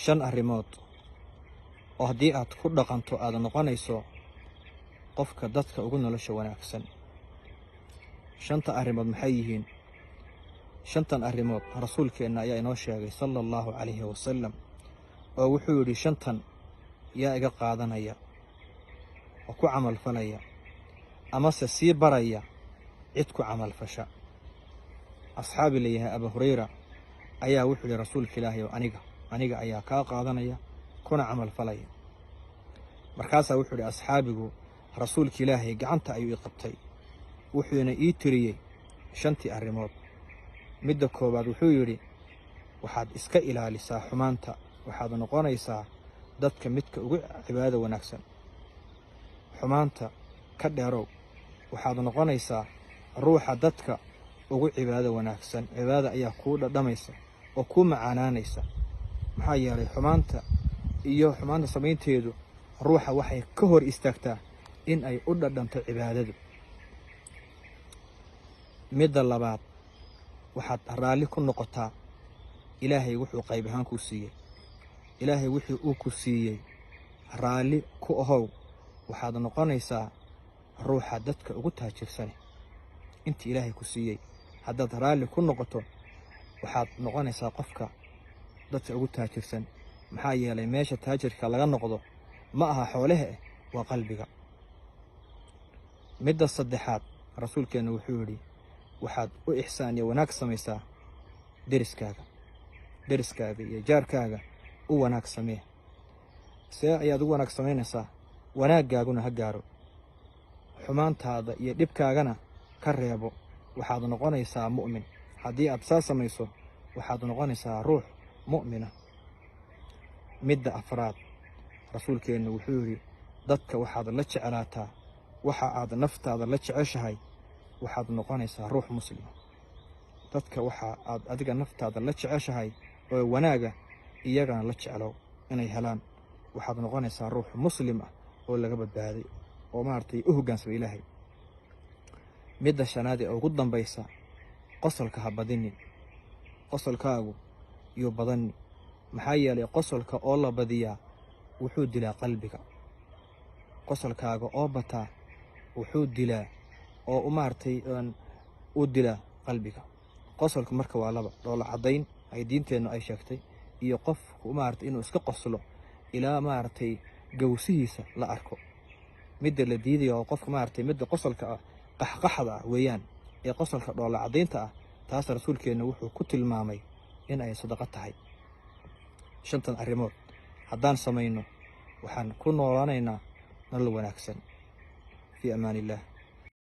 shan arrimood oo haddii aad ku dhaqanto aad noqonayso qofka dadka ugu nolosha wanaagsan. shanta arrimood maxay yihiin? shantan arrimood rasuulkeenna ayaa inoo sheegay sallallahu calayhi wasallam, oo wuxuu yidhi shantan yaa iga qaadanaya oo ku camal falaya amase sii baraya cid ku camal fasha. asxaabi leeyahay Abu Hurayra ayaa wuxuu yidhi rasuulka ilaahay oo aniga ayaa kaa qaadanaya kuna camal falaya. markaasaa wuxuu yidhi asxaabigu rasuulka ilaahay gacanta ayuu ii qabtay, wuxuuna ii tiriyey shantii arrimood. midda koowaad wuxuu yidhi waxaad iska ilaalisaa xumaanta, waxaad noqonaysaa dadka midka ugu cibaadada wanaagsan. xumaanta ka dheerow, waxaad noqonaysaa ruuxa dadka ugu cibaadada wanaagsan. cibaadada ayaa kuu dhadhamaysa oo kuu macaanaanaysa, maxaa yeelay xumaanta samaynteedu ruuxa waxay ka hor istaagtaa in ay u dhadhanto cibaadadu. midda labaad, waxaad raalli ku noqotaa ilaahay wuxuu qayb ahaan kuu siiyey. ilaahay wixii uu ku siiyey raalli ku ahow, waxaad noqonaysaa ruuxa dadka ugu taajirsan. intii ilaahay ku siiyey haddaad raalli ku noqoto waxaad noqonaysaa qofka dadka ugu taajirsan, maxaa yeelay meesha taajirka laga noqdo ma aha xoolaha waa qalbiga. midda saddexaad, rasuulkeenna wuxuu yidhi waxaad u ixsaan iyo wanaag samaysaa deriskaaga iyo jaarkaaga u wanaag samee. see ayaad u wanaag samaynaysaa? wanaaggaaguna ha gaaro, xumaantaada iyo dhibkaagana ka reebo. waxaad noqonaysaa mu'min. haddii aad saa samayso waxaad noqonaysaa ruux mu'mina. midda afraad, rasuulkeenna wuxuu yidhi dadka waxaad la jeclaataa waxa aad naftaada la jeceshahay, waxaad noqonaysaa ruux muslima. dadka waxa aad adiga naftaada la jeceshahay oo wanaaga iyagana la jeclow inay helaan, waxaad noqonaysaa ruux muslim ah oo laga badbaaday oo maartay u hoggaansamay ilaahay. midda shanaad ee ugu dambaysa, qosolka ha badinin. qosolkaagu yuu badani, maxaa yeelay qosolka oo la badiyaa wuxuu dilaa qalbiga. qosolkaaga oo bataa wuxuu dilaa oo u dilaa qalbiga. qosolka marka waa laba: dhoola caddayn ay diinteennu ay sheegtay, iyo qofku inuu iska qoslo ilaa gawsihiisa la arko. midda la diidayo oo qofka midda qosolka ah qaxqaxda ah weeyaan, ee qosolka dhoola caddaynta ah taas rasuulkeenna wuxuu ku tilmaamay in ay sadaqo tahay. shantan arrimood haddaan samayno waxaan ku noolaanaynaa nolol wanaagsan. fii amaan illah.